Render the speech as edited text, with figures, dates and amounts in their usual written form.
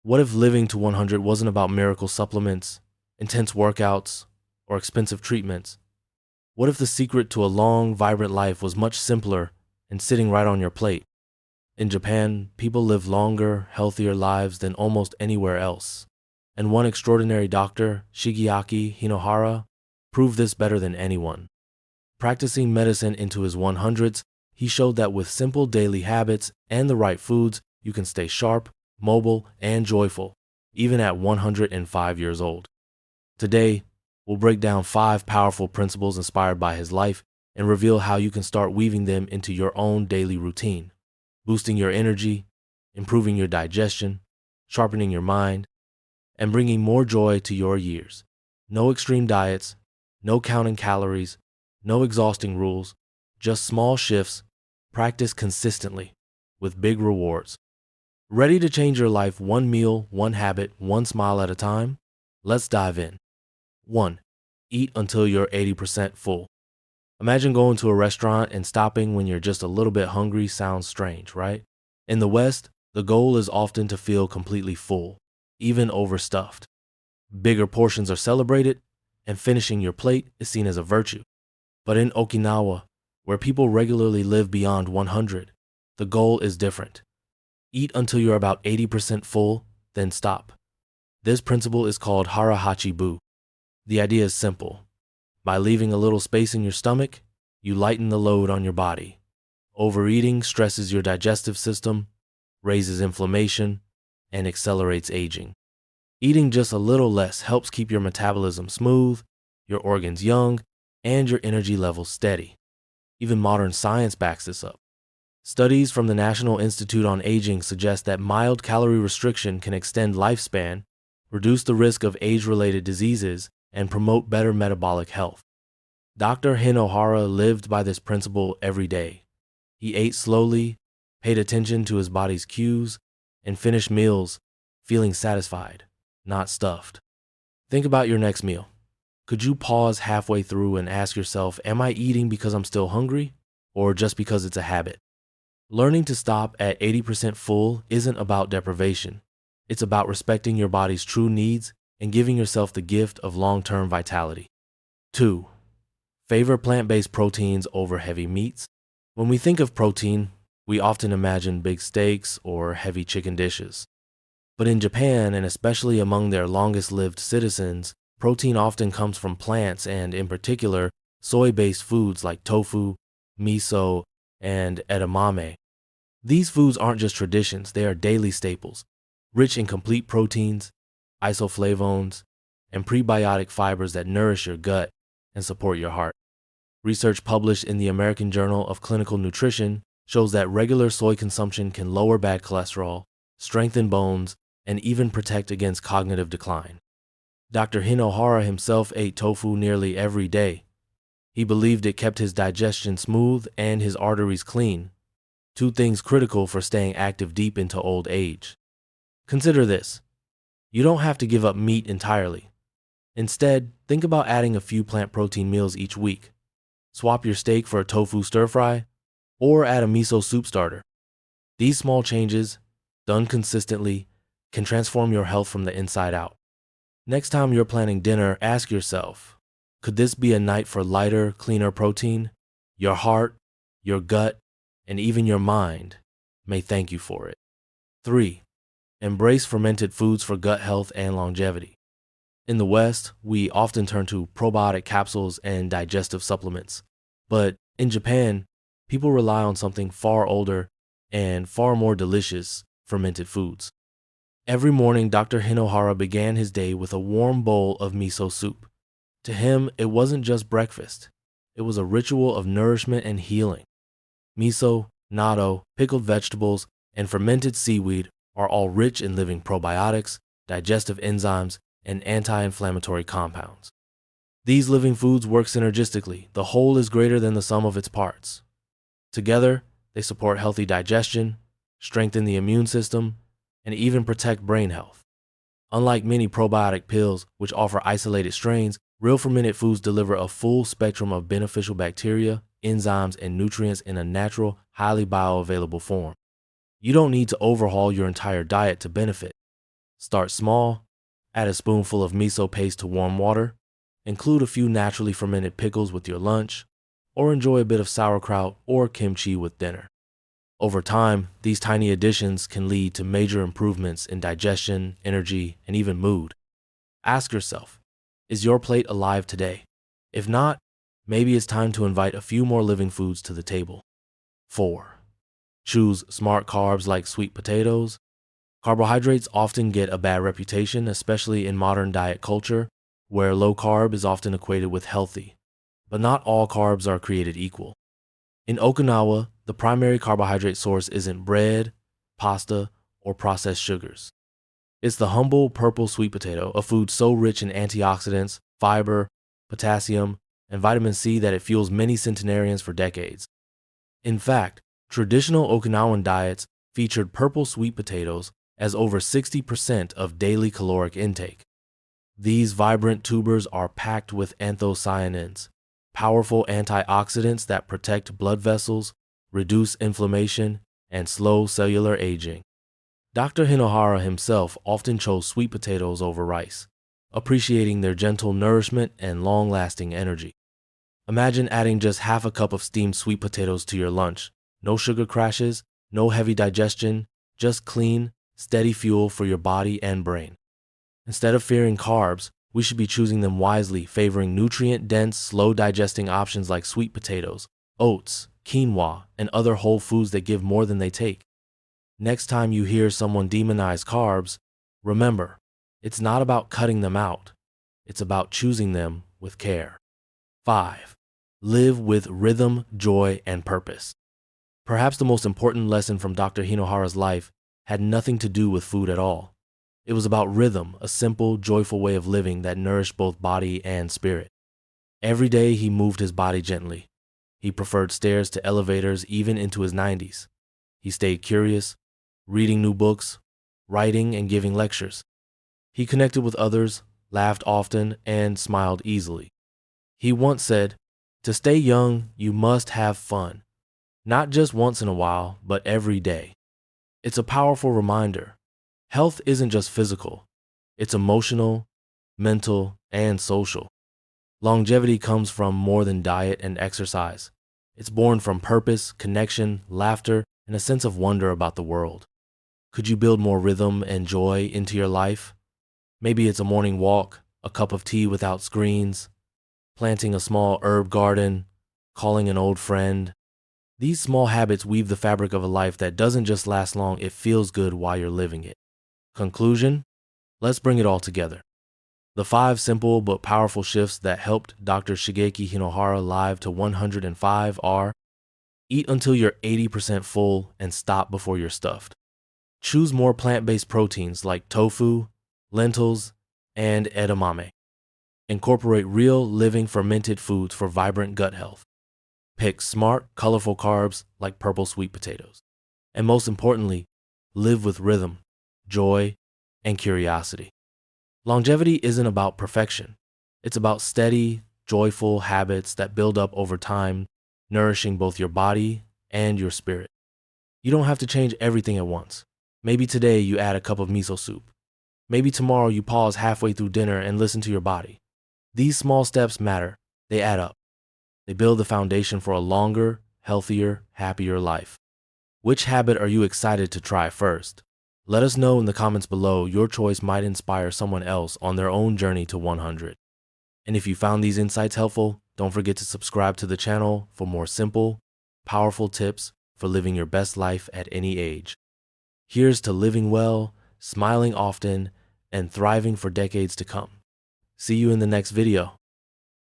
What if living to 100 wasn't about miracle supplements, intense workouts, or expensive treatments? What if the secret to a long, vibrant life was much simpler and sitting right on your plate? In Japan, people live longer, healthier lives than almost anywhere else. And one extraordinary doctor, Shigeaki Hinohara, proved this better than anyone. Practicing medicine into his 100s, he showed that with simple daily habits and the right foods, you can stay sharp, mobile, and joyful, even at 105 years old. Today, we'll break down 5 powerful principles inspired by his life and reveal how you can start weaving them into your own daily routine, boosting your energy, improving your digestion, sharpening your mind, and bringing more joy to your years. No extreme diets, no counting calories, no exhausting rules, just small shifts, practice consistently, with big rewards. Ready to change your life one meal, one habit, one smile at a time? Let's dive in. 1. Eat until you're 80% full. Imagine going to a restaurant and stopping when you're just a little bit hungry sounds strange, right? In the West, the goal is often to feel completely full, even overstuffed. Bigger portions are celebrated, and finishing your plate is seen as a virtue. But in Okinawa, where people regularly live beyond 100, the goal is different. Eat until you're about 80% full, then stop. This principle is called Hara Hachi. The idea is simple. By leaving a little space in your stomach, you lighten the load on your body. Overeating stresses your digestive system, raises inflammation, and accelerates aging. Eating just a little less helps keep your metabolism smooth, your organs young, and your energy levels steady. Even modern science backs this up. Studies from the National Institute on Aging suggest that mild calorie restriction can extend lifespan, reduce the risk of age-related diseases, and promote better metabolic health. Dr. Hinohara lived by this principle every day. He ate slowly, paid attention to his body's cues, and finished meals feeling satisfied, not stuffed. Think about your next meal. Could you pause halfway through and ask yourself, am I eating because I'm still hungry, or just because it's a habit? Learning to stop at 80% full isn't about deprivation. It's about respecting your body's true needs and giving yourself the gift of long-term vitality. 2. Favor plant-based proteins over heavy meats. When we think of protein, we often imagine big steaks or heavy chicken dishes. But in Japan, and especially among their longest-lived citizens, protein often comes from plants and, in particular, soy-based foods like tofu, miso, and edamame. These foods aren't just traditions, they are daily staples, rich in complete proteins, isoflavones, and prebiotic fibers that nourish your gut and support your heart. Research published in the American Journal of Clinical Nutrition shows that regular soy consumption can lower bad cholesterol, strengthen bones, and even protect against cognitive decline. Dr. Hinohara himself ate tofu nearly every day. He believed it kept his digestion smooth and his arteries clean, 2 things critical for staying active deep into old age. Consider this. You don't have to give up meat entirely. Instead, think about adding a few plant protein meals each week. Swap your steak for a tofu stir-fry, or add a miso soup starter. These small changes, done consistently, can transform your health from the inside out. Next time you're planning dinner, ask yourself, could this be a night for lighter, cleaner protein? Your heart, your gut, and even your mind may thank you for it. 3. Embrace fermented foods for gut health and longevity. In the West, we often turn to probiotic capsules and digestive supplements. But in Japan, people rely on something far older and far more delicious: fermented foods. Every morning, Dr. Hinohara began his day with a warm bowl of miso soup. To him, it wasn't just breakfast. It was a ritual of nourishment and healing. Miso, natto, pickled vegetables, and fermented seaweed are all rich in living probiotics, digestive enzymes, and anti-inflammatory compounds. These living foods work synergistically. The whole is greater than the sum of its parts. Together, they support healthy digestion, strengthen the immune system, and even protect brain health. Unlike many probiotic pills, which offer isolated strains, real fermented foods deliver a full spectrum of beneficial bacteria, enzymes, and nutrients in a natural, highly bioavailable form. You don't need to overhaul your entire diet to benefit. Start small, add a spoonful of miso paste to warm water, include a few naturally fermented pickles with your lunch, or enjoy a bit of sauerkraut or kimchi with dinner. Over time, these tiny additions can lead to major improvements in digestion, energy, and even mood. Ask yourself, is your plate alive today? If not, maybe it's time to invite a few more living foods to the table. 4. Choose smart carbs like sweet potatoes. Carbohydrates often get a bad reputation, especially in modern diet culture, where low carb is often equated with healthy. But not all carbs are created equal. In Okinawa, the primary carbohydrate source isn't bread, pasta, or processed sugars. It's the humble purple sweet potato, a food so rich in antioxidants, fiber, potassium, and vitamin C that it fuels many centenarians for decades. In fact, traditional Okinawan diets featured purple sweet potatoes as over 60% of daily caloric intake. These vibrant tubers are packed with anthocyanins, powerful antioxidants that protect blood vessels, reduce inflammation, and slow cellular aging. Dr. Hinohara himself often chose sweet potatoes over rice, appreciating their gentle nourishment and long-lasting energy. Imagine adding just half a cup of steamed sweet potatoes to your lunch. No sugar crashes, no heavy digestion, just clean, steady fuel for your body and brain. Instead of fearing carbs, we should be choosing them wisely, favoring nutrient-dense, slow-digesting options like sweet potatoes, oats, quinoa, and other whole foods that give more than they take. Next time you hear someone demonize carbs, remember, it's not about cutting them out. It's about choosing them with care. 5. Live with rhythm, joy, and purpose. Perhaps the most important lesson from Dr. Hinohara's life had nothing to do with food at all. It was about rhythm, a simple, joyful way of living that nourished both body and spirit. Every day he moved his body gently. He preferred stairs to elevators even into his 90s. He stayed curious, reading new books, writing, and giving lectures. He connected with others, laughed often, and smiled easily. He once said, "To stay young, you must have fun. Not just once in a while, but every day." It's a powerful reminder. Health isn't just physical. It's emotional, mental, and social. Longevity comes from more than diet and exercise. It's born from purpose, connection, laughter, and a sense of wonder about the world. Could you build more rhythm and joy into your life? Maybe it's a morning walk, a cup of tea without screens, planting a small herb garden, calling an old friend. These small habits weave the fabric of a life that doesn't just last long, it feels good while you're living it. Conclusion? Let's bring it all together. The 5 simple but powerful shifts that helped Dr. Shigeaki Hinohara live to 105 are: eat until you're 80% full and stop before you're stuffed. Choose more plant-based proteins like tofu, lentils, and edamame. Incorporate real, living, fermented foods for vibrant gut health. Pick smart, colorful carbs like purple sweet potatoes. And most importantly, live with rhythm, joy, and curiosity. Longevity isn't about perfection. It's about steady, joyful habits that build up over time, nourishing both your body and your spirit. You don't have to change everything at once. Maybe today you add a cup of miso soup. Maybe tomorrow you pause halfway through dinner and listen to your body. These small steps matter. They add up. They build the foundation for a longer, healthier, happier life. Which habit are you excited to try first? Let us know in the comments below. Your choice might inspire someone else on their own journey to 100. And if you found these insights helpful, don't forget to subscribe to the channel for more simple, powerful tips for living your best life at any age. Here's to living well, smiling often, and thriving for decades to come. See you in the next video.